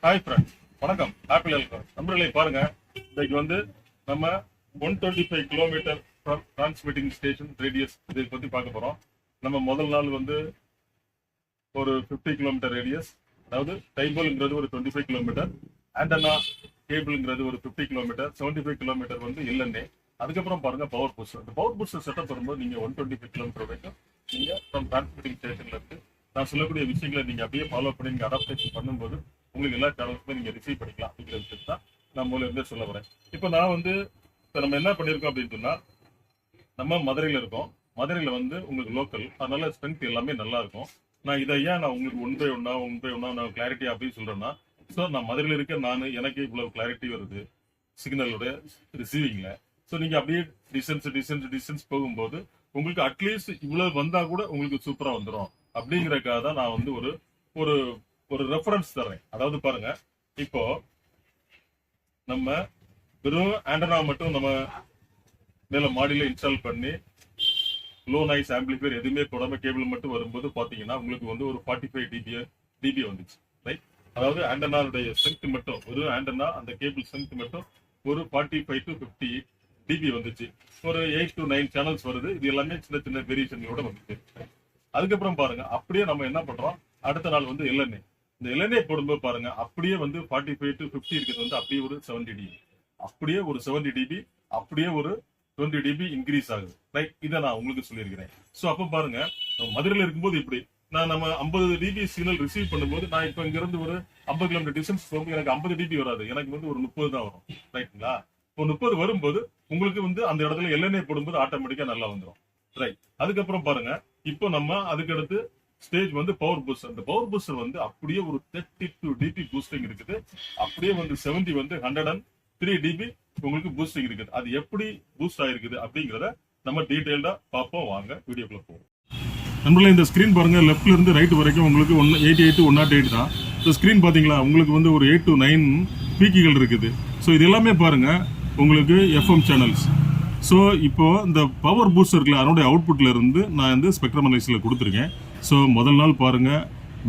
Hi friends, வணக்கம். Apple நண்பர்களை பாருங்க, இன்னைக்கு வந்து நம்ம 125 கிலோமீட்டர் டிரான்ஸ்மிட்டிங் ஸ்டேஷன் ரேடியஸ் இதை பத்தி பார்க்க போறோம். நம்ம முதல் நாள் வந்து ஒரு 50 கிலோமீட்டர் ரேடியஸ், அதாவது டைபோல்ங்கிறது ஒரு 25 கிலோமீட்டர், ஆண்டனா கேபிள்ங்கிறது ஒரு 50 கிலோமீட்டர், 75 கிலோமீட்டர் வந்து எல்என்ஏ. அதுக்கப்புறம் பாருங்க பவர் பூஸ்டர். இந்த பவர் பூஸ்டர் செட்டப் வரும்போது நீங்க 125 கிலோமீட்டர் வரைக்கும் நீங்க டிரான்ஸ்மிட்டிங் ஸ்டேஷன்ல இருந்து நான் சொல்லக்கூடிய விஷயங்களை நீங்க அப்படியே ஃபாலோ பண்ணி நீங்க அடாப்டேஷன் பண்ணும்போது உங்களுக்கு எல்லா சேனல்ஸுமே நீங்க ரிசீவ் பண்ணிக்கலாம் அப்படிங்கிற விஷயத்தை தான் நான் முதல்ல இருந்தே சொல்ல வரேன். இப்போ நான் வந்து இப்போ நம்ம என்ன பண்ணியிருக்கோம் அப்படின்னு சொன்னா, நம்ம மதுரையில இருக்கோம். மதுரையில வந்து உங்களுக்கு லோக்கல், அதனால ஸ்ட்ரென்த் எல்லாமே நல்லா இருக்கும். நான் இதை ஏன் நான் உங்களுக்கு ஒன் பை ஒன்னா நான் கிளாரிட்டி அப்படின்னு சொல்றேன்னா, ஸோ நான் மதுரையில இருக்க எனக்கு இவ்வளவு கிளாரிட்டி வருது சிக்னலோட ரிசீவிங்ல. ஸோ நீங்க அப்படியே டிஸ்டன்ஸ் போகும்போது உங்களுக்கு அட்லீஸ்ட் இவ்வளவு வந்தா கூட உங்களுக்கு சூப்பரா வந்துடும் அப்படிங்கறதுக்காக தான் நான் வந்து ஒரு ஒரு ஒரு ரெஃபரன்ஸ் தர்றேன். அதாவது பாருங்க, இப்போ நம்ம வெறும் ஆண்டனா மட்டும் நம்ம மேல மாடியில இன்ஸ்டால் பண்ணி லோ நாய்ஸ் ஆம்பிளிஃபையர் எதுவுமே போடாம கேபிள் மட்டும் வரும்போது பாத்தீங்கன்னா உங்களுக்கு வந்து ஒரு 45 டிபி வந்துச்சு, ரைட்? அதாவது ஆண்டனாவுடைய ஸ்ட்ரென்த் மட்டும், ஒரு ஆண்டனா அந்த கேபிள் ஸ்ட்ரென்த் மட்டும் ஒரு 45 to 50 டிபி வந்துச்சு. ஒரு 8 to 9 சேனல்ஸ் வருது. இது எல்லாமே சின்ன சின்ன வேரியேஷன்களோட வந்துச்சு. அதுக்கப்புறம் பாருங்க, அப்படியே நம்ம என்ன பண்றோம், அடுத்த நாள் வந்து எல்என்ஏ. இந்த எல்என்ஏ போடும்போது பாருங்க, அப்படியே வந்து 45 to 50 இருக்கிறது வந்து அப்படியே ஒரு 70 டிபி, அப்படியே ஒரு 70 டிபி, அப்படியே ஒரு 20 டிபி இன்க்ரீஸ் ஆகுது, ரைட்? இதை நான் உங்களுக்கு சொல்லியிருக்கிறேன். ஸோ அப்போ பாருங்க, மதுரையில் இருக்கும்போது இப்படி நம்ம 50 டிபி சிக்னல் ரிசீவ் பண்ணும்போது, நான் இப்போ இங்க இருந்து ஒரு 50 கிலோமீட்டர் டிஸ்டன்ஸ் போகும்போது எனக்கு 50 டிபி வராது, எனக்கு வந்து ஒரு 30 தான் வரும், ரைட்டுங்களா? இப்போ 30 வரும்போது உங்களுக்கு வந்து அந்த இடத்துல எல்என்ஏ போடும்போது ஆட்டோமேட்டிக்கா நல்லா வந்துடும், ரைட்? அதுக்கப்புறம் பாருங்க, இப்போ நம்ம அதுக்கடுத்து ஸ்டேஜ் வந்து பவர் பூஸ்டர். அந்த பவர் பூஸ்டர் வந்து அப்படியே ஒரு 32 டிபி பூஸ்டிங் இருக்குது, அப்படியே வந்து 70 வந்து 103 டிபி உங்களுக்கு பூஸ்டிங் இருக்குது. அது எப்படி பூஸ்ட் ஆயிருக்குது அப்படிங்கறத நம்ம டீடைல்டா பார்ப்போம். வாங்க வீடியோக்குள்ள போவோம். நண்பர்களே, இந்த ஸ்கிரீன் பாருங்க, லெஃப்ட்ல இருந்து ரைட் வரைக்கும் உங்களுக்கு 188 to 108 தான். இந்த ஸ்கிரீன் பாத்தீங்களா, உங்களுக்கு வந்து ஒரு 8 to 9 பீக்கிகள் இருக்குது. ஸோ இது எல்லாமே பாருங்க உங்களுக்கு எஃப்எம் சேனல்ஸ். ஸோ இப்போ இந்த பவர் பூஸ்டர் இருக்குல்ல, அதனுடைய அவுட்புட்ல இருந்து நான் வந்து ஸ்பெக்ட்ரம் அனலைசிஸ்ல கொடுத்துருக்கேன். ஸோ முதல் நாள் பாருங்க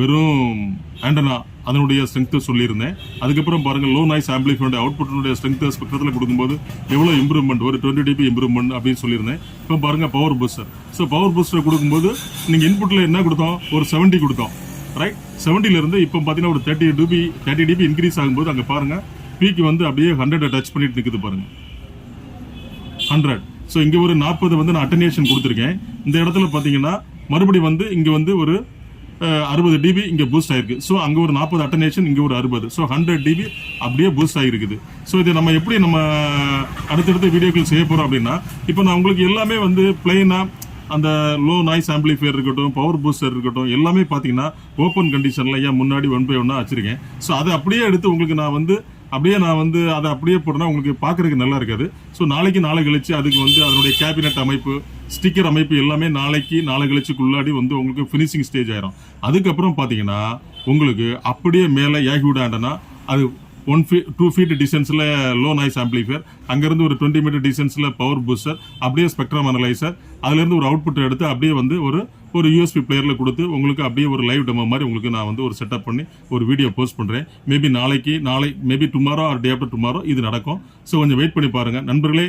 வெறும் ஆண்டனா அதனுடைய ஸ்ட்ரென்த் சொல்லியிருந்தேன். அதுக்கப்புறம் பாருங்க லோ நாய்ஸ் ஆம்பிளிஃபையர் அவுட்புட்டினுடைய ஸ்ட்ரென்த் ஸ்பெக்ட்ரத்தில் கொடுக்கும்போது எவ்வளோ இம்ப்ரூவ்மெண்ட், ஒரு 20 டிபி இம்ப்ரூவ்மெண்ட் அப்படின்னு சொல்லியிருந்தேன். இப்போ பாருங்க power booster. So power booster கொடுக்கும்போது நீங்க இன்புட்ல என்ன கொடுத்தோம், ஒரு 70 கொடுத்தோம், ரைட்? 70ல இருந்து இப்போ பாத்தீங்கன்னா ஒரு 30 டிபி இன்க்ரீஸ் ஆகும்போது அங்க பாருங்க பீக் வந்து அப்படியே 100 டச் பண்ணிட்டு நிக்குது பாருங்க, 100. ஸோ இங்க ஒரு 40 வந்து நான் அட்டென்யூஷன் கொடுத்துருக்கேன். இந்த இடத்துல பாத்தீங்கன்னா மறுபடியும் வந்து இங்க வந்து ஒரு 60 டிபி இங்க பூஸ்ட் ஆயிருக்கு. ஸோ அங்க ஒரு 40 அட்டென்யூஷன், இங்க ஒரு 60. ஸோ 100 டிபி அப்படியே பூஸ்ட் ஆகிருக்குது. ஸோ இதை நம்ம எப்படி நம்ம அடுத்தடுத்த வீடியோக்கள் செய்ய போறோம் அப்படின்னா, இப்போ நான் உங்களுக்கு எல்லாமே வந்து பிளெயினா அந்த லோ நாய்ஸ் ஆம்பிளிஃபையர் இருக்கட்டும், பவர் பூஸ்டர் இருக்கட்டும், எல்லாமே பாத்தீங்கன்னா ஓப்பன் கண்டிஷன்ல ஏன் முன்னாடி 1 by 1 வச்சிருக்கேன். ஸோ அதை அப்படியே எடுத்து உங்களுக்கு நான் வந்து அதை அப்படியே போட்டோம்னா உங்களுக்கு பார்க்கறதுக்கு நல்லா இருக்காது. ஸோ நாளை கழிச்சு அதுக்கு வந்து அதனுடைய கேபினெட் அமைப்பு, ஸ்டிக்கர் அமைப்பு எல்லாமே நாளை கழிச்சுக்குள்ளாடி வந்து உங்களுக்கு ஃபினிஷிங் ஸ்டேஜ் ஆயிரும். அதுக்கப்புறம் பார்த்தீங்கன்னா உங்களுக்கு அப்படியே மேலே ஏகிவிட ஆண்டனா, அது 2 feet டிஸ்டன்ஸ்ல லோ நாய்ஸ் ஆம்பிளிஃபையர், அங்கிருந்து ஒரு 20 மீட்டர் டிஸ்டன்ஸ்ல பவர் பூஸ்டர், அப்படியே ஸ்பெக்ட்ரம் அனலைசர், அதுல இருந்து ஒரு அவுட்புட் எடுத்து அப்படியே வந்து ஒரு யூஎஸ்பி பிளேயர்ல கொடுத்து உங்களுக்கு அப்படியே ஒரு லைவ் டெமோ மாதிரி உங்களுக்கு நான் வந்து ஒரு செட்டப் பண்ணி ஒரு வீடியோ போஸ்ட் பண்றேன். Maybe tomorrow R day after tomorrow இது நடக்கும். ஸோ கொஞ்சம் வெயிட் பண்ணி பாருங்க நண்பர்களே.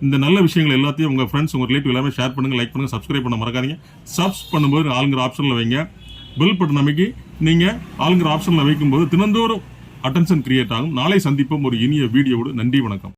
இந்த நல்ல விஷயங்கள் எல்லாத்தையும் உங்க ஃப்ரெண்ட்ஸ், உங்க ரிலேட்டிவ் எல்லாமே ஷேர் பண்ணுங்க, லைக் பண்ணுங்க, சப்ஸ்கிரைப் பண்ண மறக்காதீங்க. சப்ஸ் பண்ணும்போது ஆளுங்கிற ஆப்ஷன்ல வைங்க, பெல் பட்டன் அமைக்கி நீங்க ஆளுங்கிற ஆப்ஷன்ல வைக்கும்போது தினந்தோறும் அட்டென்ஷன் கிரியேட் ஆகும். நாளை சந்திப்போம் ஒரு இனிய வீடியோவோடு. நன்றி, வணக்கம்.